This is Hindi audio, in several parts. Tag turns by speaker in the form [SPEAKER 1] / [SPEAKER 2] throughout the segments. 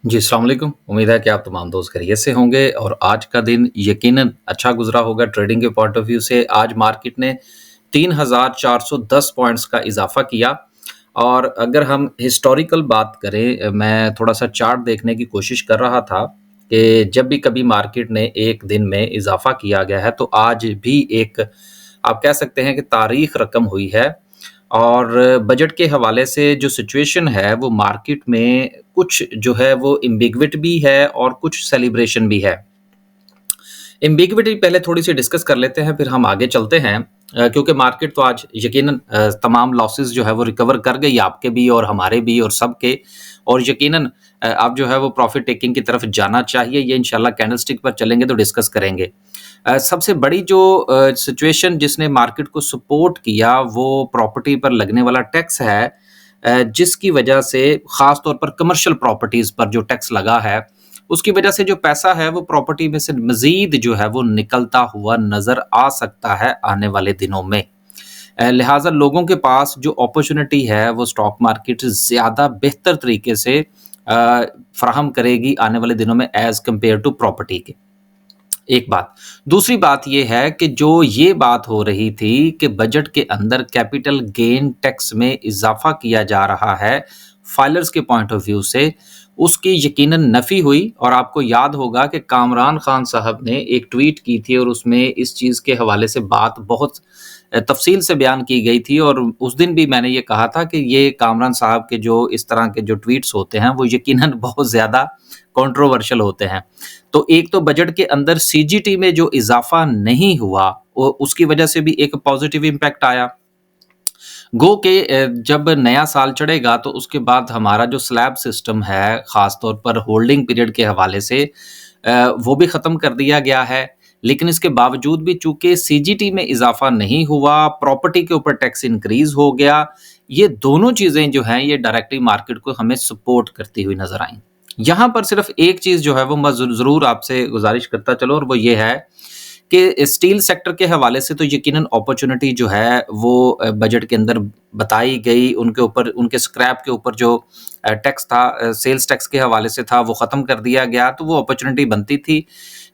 [SPEAKER 1] जी, अस्सलाम वालेकुम। उम्मीद है कि आप तमाम दोस्त खैरियत से होंगे और आज का दिन यकीनन अच्छा गुज़रा होगा ट्रेडिंग के पॉइंट ऑफ व्यू से। आज मार्केट ने 3410 पॉइंट्स का इज़ाफ़ा किया और अगर हम हिस्टोरिकल बात करें मैं थोड़ा-सा चार्ट देखने की कोशिश कर रहा था कि जब भी कभी मार्केट ने एक दिन में इज़ाफ़ा किया गया है, तो आज भी एक आप कह सकते हैं कि तारीख़ रकम हुई है और बजट के हवाले से जो सिचुएशन है वो मार्केट में कुछ जो है वो एम्बिग्विट भी है और कुछ सेलिब्रेशन भी है। एम्बिग्विटी पहले थोड़ी-सी डिस्कस कर लेते हैं, फिर हम आगे चलते हैं क्योंकि मार्केट तो आज यकीनन तमाम लॉसेस जो है वो रिकवर कर गई, आपके भी और हमारे भी और सबके और यकीनन अब जो है वो प्रॉफ़िट टेकिंग की तरफ जाना चाहिए। ये इंशाल्लाह कैंडलस्टिक पर चलेंगे तो डिस्कस करेंगे। सबसे बड़ी जो सिचुएशन जिसने मार्केट को सपोर्ट किया वो प्रॉपर्टी पर लगने वाला टैक्स है जिसकी वजह से ख़ास तौर पर कमर्शियल प्रॉपर्टीज़ पर जो टैक्स लगा है, उसकी वजह से जो पैसा है वो प्रॉपर्टी में से मज़ीद जो है वो निकलता हुआ नज़र आ सकता है आने वाले दिनों में। लिहाज़ा लोगों के पास जो अपॉर्च्युनिटी है वो स्टॉक मार्केट ज़्यादा बेहतर तरीके से फ़राहम करेगी आने वाले दिनों में एज़ कम्पेयर टू प्रॉपर्टी के। एक बात। दूसरी बात ये है कि जो ये बात हो रही थी कि बजट के अंदर कैपिटल गेन टैक्स में इज़ाफ़ा किया जा रहा है, फाइलर्स के पॉइंट ऑफ व्यू से, उसकी यकीनन नफ़ी हुई और आपको याद होगा कि कामरान खान साहब ने एक ट्वीट की थी और उसमें इस चीज़ के हवाले से बात बहुत तफ़सील से बयान की गई थी और उस दिन भी मैंने ये कहा था कि ये कामरान साहब के जो इस तरह के जो ट्वीट्स होते हैं, वो यकीनन बहुत ज़्यादा कंट्रोवर्शियल होते हैं। तो एक तो बजट के अंदर सीजीटी में जो इज़ाफ़ा नहीं हुआ, वो उसकी वजह से भी एक पॉज़िटिव इम्पैक्ट आया। गो के जब नया साल चढ़ेगा तो उसके बाद हमारा जो स्लैब सिस्टम है, ख़ास तौर पर होल्डिंग पीरियड के हवाले से वो भी ख़त्म कर दिया गया है। लेकिन इसके बावजूद भी चूँकि सीजीटी में इज़ाफ़ा नहीं हुआ, प्रॉपर्टी के ऊपर टैक्स इंक्रीज़ हो गया, ये दोनों चीज़ें जो हैं ये डायरेक्टली मार्केट को हमें सपोर्ट करती हुई नज़र आईं। यहाँ पर सिर्फ़ एक चीज़ जो है वो मैं ज़रूर आपसे गुज़ारिश करता चलूँ और वो ये है कि स्टील सेक्टर के हवाले से तो यकीनन अपॉर्च्युनिटी जो है वो बजट के अंदर बताई गई, उनके ऊपर उनके स्क्रैप के ऊपर जो टैक्स था सेल्स टैक्स के हवाले से था वो ख़त्म कर दिया गया, तो वो अपॉर्च्युनिटी बनती थी।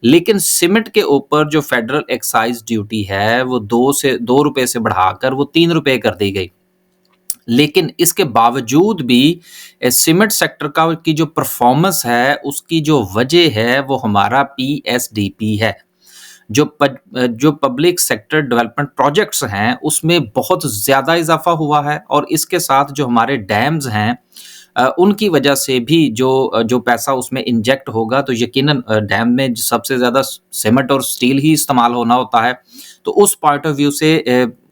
[SPEAKER 1] लेकिन सीमेंट के ऊपर जो फेडरल एक्साइज़ ड्यूटी है वो 2 रुपए से बढ़ाकर वो 3 रुपए कर दी गई। लेकिन इसके बावजूद भी सीमेंट सेक्टर का की जो परफ़ॉर्मेंस है, उसकी जो वजह है वो हमारा पीएसडीपी है। जो पब्लिक सेक्टर डेवलपमेंट प्रोजेक्ट्स हैं, उसमें बहुत ज़्यादा इज़ाफ़ा हुआ है और इसके साथ जो हमारे डैम्स हैं उनकी वजह से भी जो पैसा उसमें इंजेक्ट होगा तो यकीनन डैम में सबसे ज़्यादा सीमेंट और स्टील ही इस्तेमाल होना होता है। तो उस पॉइंट ऑफ व्यू से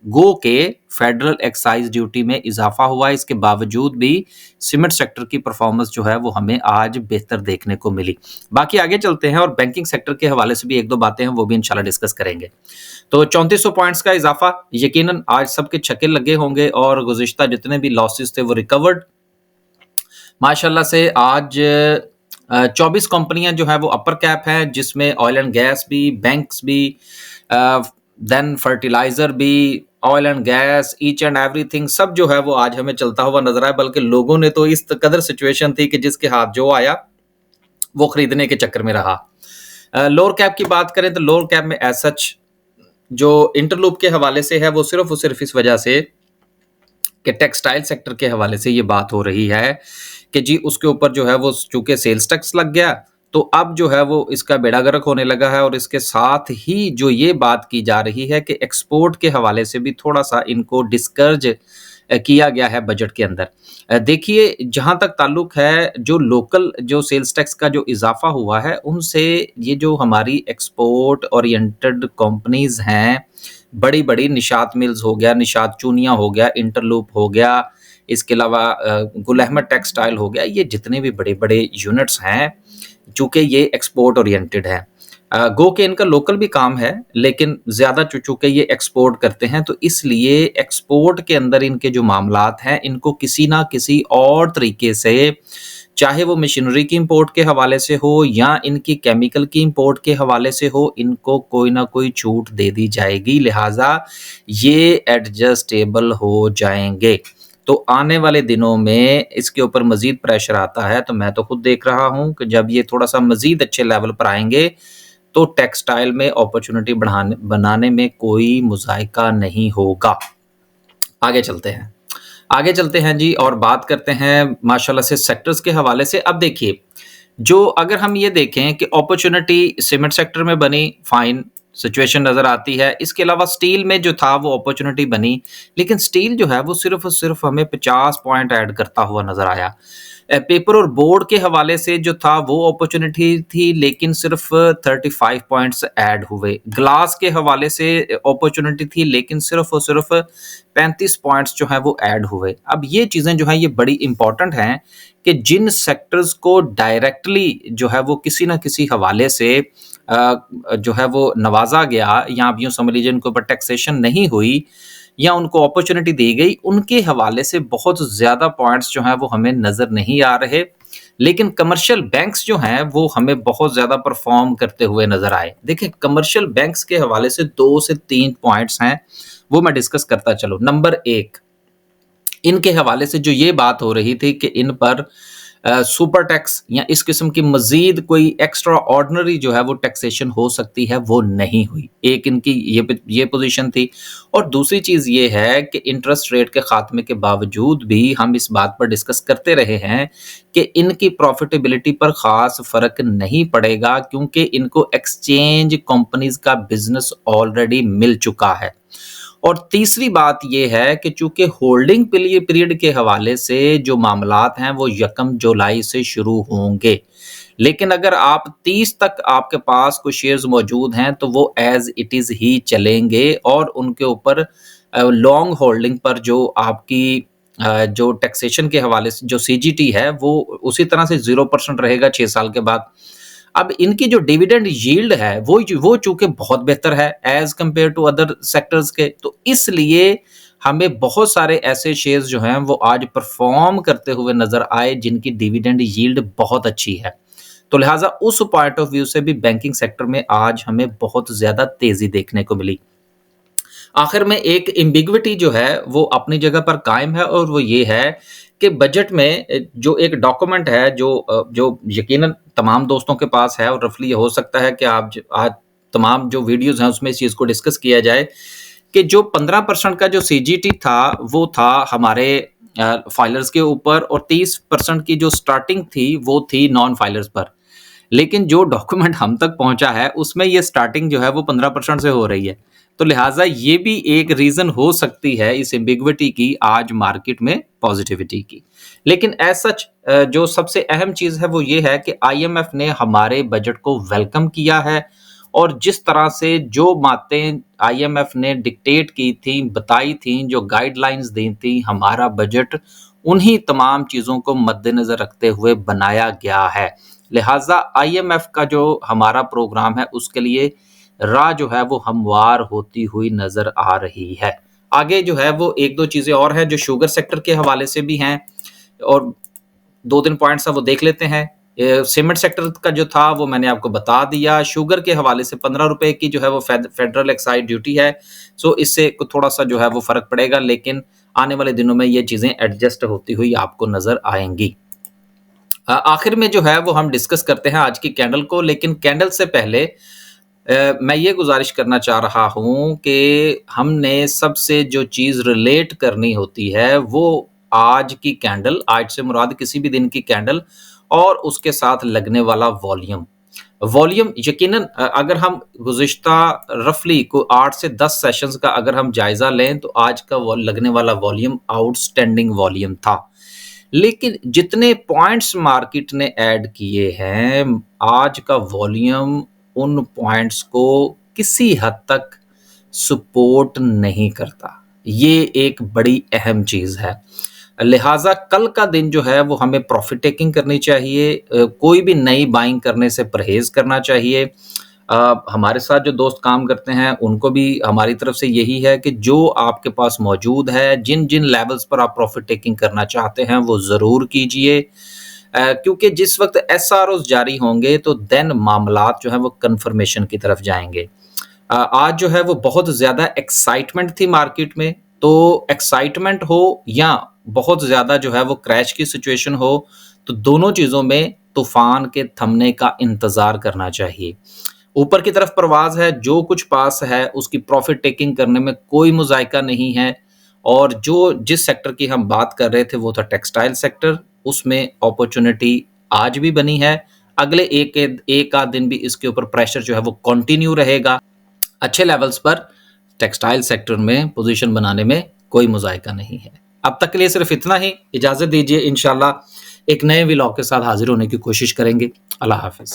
[SPEAKER 1] गो के फेडरल एक्साइज़ ड्यूटी में इज़ाफ़ा हुआ है, इसके बावजूद भी सीमेंट सेक्टर की परफ़ॉर्मेंस जो है वो हमें आज बेहतर देखने को मिली। बाकी आगे चलते हैं और बैंकिंग सेक्टर के हवाले से भी 1-2 बातें हैं, वो भी इंशाल्लाह डिस्कस करेंगे। तो 3400 पॉइंट्स का इज़ाफ़ा यकीनन आज सबके छक्के लगे होंगे और गुज़िश्ता जितने भी लॉसेस थे वो रिकवर्ड माशाल्लाह से आज 24 कंपनियां जो है वो अपर कैप हैं जिसमें ऑयल एंड गैस भी, बैंक्स भी, देन फर्टिलाइजर भी, oil and gas, each and everything सब जो है वो आज हमें चलता हुआ नजर आया। बल्कि लोगों ने तो इस कदर सिचुएशन थी कि जिसके हाथ जो आया वो खरीदने के चक्कर में रहा। लोअर कैप की बात करें तो लोअर कैप में एज सच जो इंटरलूप के हवाले से है वो सिर्फ इस वजह से कि टेक्सटाइल सेक्टर के हवाले से ये बात हो रही है कि जी उसके ऊपर जो है वो चूँकि सेल्स टैक्स लग गया, तो अब जो है वो इसका बेड़ा गर्क होने लगा है और इसके साथ ही जो ये बात की जा रही है कि एक्सपोर्ट के हवाले से भी थोड़ा-सा इनको डिस्करेज किया गया है बजट के अंदर। देखिए जहाँ तक ताल्लुक है जो लोकल जो सेल्स टैक्स का जो इज़ाफ़ा हुआ है, उनसे ये जो हमारी एक्सपोर्ट ओरिएंटेड कंपनीज़ हैं, बड़ी-बड़ी निशात मिल्स हो गया, निशात चूनिया हो गया, इंटरलूप हो गया, इसके अलावा गुल अहमद टेक्सटाइल हो गया, ये जितने भी बड़े-बड़े यूनिट्स हैं, चूँकि ये एक्सपोर्ट ओरिएंटेड हैं। गो के इनका लोकल भी काम है, लेकिन ज़्यादा चूँकि ये एक्सपोर्ट करते हैं, तो इसलिए एक्सपोर्ट के अंदर इनके जो मामलात हैं, इनको किसी ना किसी और तरीके से, चाहे वो मशीनरी की इम्पोर्ट के हवाले से हो या इनकी केमिकल की इम्पोर्ट के हवाले से हो, इनको कोई ना कोई छूट दे दी जाएगी, लिहाज़ा ये एडजस्टेबल हो जाएँगे। तो आने वाले दिनों में इसके ऊपर मज़ीद प्रेशर आता है, तो मैं तो खुद देख रहा हूँ कि जब ये थोड़ा-सा मज़ीद अच्छे लेवल पर आएँगे, तो टेक्सटाइल में अपॉर्च्युनिटी बनाने में कोई मुज़ायका नहीं होगा। आगे चलते हैं। आगे चलते हैं जी और बात करते हैं माशाल्लाह से सेक्टर्स के हवाले से। अब देखिए, जो अगर हम ये देखें कि अपॉर्च्युनिटी सीमेंट सेक्टर में बनी, फाइन सिचुएशन नज़र आती है। इसके अलावा स्टील में जो था वो अपॉर्च्युनिटी बनी, लेकिन स्टील जो है वो सिर्फ़ और सिर्फ़ हमें 50 पॉइंट ऐड करता हुआ नज़र आया। पेपर और बोर्ड के हवाले से जो था वो अपॉर्च्युनिटी थी, लेकिन सिर्फ़ 35 पॉइंट्स ऐड हुए। ग्लास के हवाले से अपॉर्च्युनिटी थी, लेकिन सिर्फ़ और सिर्फ़ 35 पॉइंट्स जो हैं वो ऐड हुए। अब ये चीज़ें जो हैं ये बड़ी इम्पोर्टेंट हैं कि जिन सेक्टर्स को डायरेक्टली जो है वो किसी न किसी हवाले से जो है वो नवाज़ा गया, या आप यूँ समझ लीजिए उनके ऊपर टैक्सेशन नहीं हुई या उनको अपॉर्च्युनिटी दी गई, उनके हवाले से बहुत ज़्यादा पॉइंट्स जो हैं वो हमें नज़र नहीं आ रहे। लेकिन कमर्शियल बैंक्स जो हैं वो हमें बहुत ज़्यादा परफ़ॉर्म करते हुए नज़र आए। देखिए, कमर्शियल बैंक्स के हवाले से 2 से 3 पॉइंट्स हैं, वो मैं डिस्कस करता चलूँ। नंबर 1, इनके हवाले से जो ये बात हो रही थी कि इन पर सुपर टैक्स या इस किस्म की मज़ीद कोई एक्स्ट्रा ऑर्डिनरी जो है वो टैक्सेशन हो सकती है, वो नहीं हुई। एक इनकी ये पोज़ीशन थी, और दूसरी चीज़ ये है कि इंटरेस्ट रेट के ख़ात्मे के बावजूद भी हम इस बात पर डिस्कस करते रहे हैं कि इनकी प्रॉफ़िटेबिलिटी पर ख़ास फ़र्क नहीं पड़ेगा, क्योंकि इनको एक्सचेंज कंपनीज़ का बिज़नेस ऑलरेडी मिल चुका है। और तीसरी बात ये है कि चूँकि होल्डिंग पीरियड के हवाले से जो मामलात हैं वो 1 जुलाई से शुरू होंगे। लेकिन अगर आप 30 तक आपके पास कुछ शेयर्स मौजूद हैं, तो वो एज़ इट इज़ ही चलेंगे, और उनके ऊपर लॉन्ग होल्डिंग पर जो आपकी जो टैक्सेशन के हवाले से जो सीजीटी है वो उसी तरह से 0% रहेगा 6 साल के बाद। अब इनकी जो डिविडेंड यील्ड है वो चूँकि बहुत बेहतर है as compare to other sectors के, तो इसलिए हमें बहुत सारे ऐसे शेयर्स जो हैं वो आज परफ़ॉर्म करते हुए नज़र आए जिनकी डिविडेंड यील्ड बहुत अच्छी है। तो लिहाज़ा उस पॉइंट ऑफ व्यू से भी बैंकिंग सेक्टर में आज हमें बहुत ज़्यादा तेज़ी देखने को मिली। आखिर में एक एम्बिग्विटी जो है वो अपनी जगह पर कायम है, और वो ये है कि बजट में जो एक डॉक्यूमेंट है जो यकीनन तमाम दोस्तों के पास है, और रफली हो सकता है कि आप आज तमाम जो वीडियोज़ हैं उसमें इस चीज़ को डिस्कस किया जाए कि जो 15% का जो सीजीटी था वो था हमारे फाइलर्स के ऊपर, और 30% की जो स्टार्टिंग थी वो थी नॉन फाइलर्स पर। लेकिन जो डॉक्यूमेंट हम तक पहुँचा है, उसमें ये स्टार्टिंग जो है वो 15% से हो रही है। तो लिहाज़ा ये भी एक रीज़न हो सकती है इस एम्बिग्विटी की आज मार्केट में पॉज़िटिविटी की। लेकिन एज़ सच जो सबसे अहम चीज़ है वो ये है कि आईएमएफ ने हमारे बजट को वेलकम किया है, और जिस तरह से जो बातें आईएमएफ ने डिक्टेट की थी, बताई थी, जो गाइडलाइंस दी थी, हमारा बजट उन्हीं तमाम चीज़ों को मद्देनज़र रखते हुए बनाया गया है। लिहाज़ा आईएमएफ का जो हमारा प्रोग्राम है उसके लिए राह जो है वो हमवार होती हुई नज़र आ रही है। आगे जो है वो 1-2 चीज़ें और हैं जो शुगर सेक्टर के हवाले से भी हैं, और 2-3 पॉइंट्स हैं वो देख लेते हैं। सीमेंट सेक्टर का जो था वो मैंने आपको बता दिया। शुगर के हवाले से ₹15 की जो है वो फेडरल एक्साइज़ ड्यूटी है। सो इससे थोड़ा-सा जो है वो फ़र्क पड़ेगा, लेकिन आने वाले दिनों में ये चीज़ें एडजस्ट होती हुई आपको नज़र आएँगी। आखिर में जो है वो हम डिस्कस करते हैं आज की कैंडल को, लेकिन कैंडल से पहले मैं ये गुज़ारिश करना चाह रहा हूँ कि हमने सबसे जो चीज़ रिलेट करनी होती है वो आज की कैंडल, आज से मुराद किसी भी दिन की कैंडल, और उसके साथ लगने वाला वॉल्यूम। वॉल्यूम यकीनन अगर हम गुज़िश्ता रफ़ली को 8 से 10 सेशंस का अगर हम जायज़ा लें, तो आज का वो लगने वाला वॉल्यूम आउटस्टैंडिंग वॉल्यूम था। लेकिन जितने पॉइंट्स मार्केट ने ऐड किए हैं, आज का वॉल्यूम उन पॉइंट्स को किसी हद तक सपोर्ट नहीं करता। ये एक बड़ी अहम चीज़ है। लिहाज़ा कल का दिन जो है वो हमें प्रॉफ़िट टेकिंग करनी चाहिए, कोई भी नई बाइंग करने से परहेज़ करना चाहिए। हमारे साथ जो दोस्त काम करते हैं उनको भी हमारी तरफ से यही है कि जो आपके पास मौजूद है, जिन-जिन लेवल्स पर आप प्रॉफ़िट टेकिंग करना चाहते हैं वो ज़रूर कीजिए। क्योंकि जिस वक़्त एसआरओज़ जारी होंगे तो देन मामलात जो हैं वो कन्फर्मेशन की तरफ जाएँगे। आज जो है वो बहुत ज़्यादा एक्साइटमेंट थी मार्केट में, तो एक्साइटमेंट हो या बहुत ज़्यादा जो है वो क्रैश की सिचुएशन हो, तो दोनों चीज़ों में तूफ़ान के थमने का इंतज़ार करना चाहिए। ऊपर की तरफ परवाज़ है, जो कुछ पास है उसकी प्रॉफ़िट टेकिंग करने में कोई मुज़ायका नहीं है और जो जिस सेक्टर की हम बात कर रहे थे वो था टेक्सटाइल सेक्टर, उसमें अपॉर्च्युनिटी आज भी बनी है। अगले एक आध दिन भी इसके ऊपर प्रेशर जो है वो कंटिन्यू रहेगा। अच्छे लेवल्स पर टेक्सटाइल सेक्टर में पोज़ीशन बनाने में कोई मुज़ायका नहीं है। अब तक के लिए सिर्फ़ इतना ही, इजाज़त दीजिए, इंशाअल्लाह एक नए व्लॉग के साथ हाज़िर होने की कोशिश करेंगे। अल्लाह हाफ़िज़।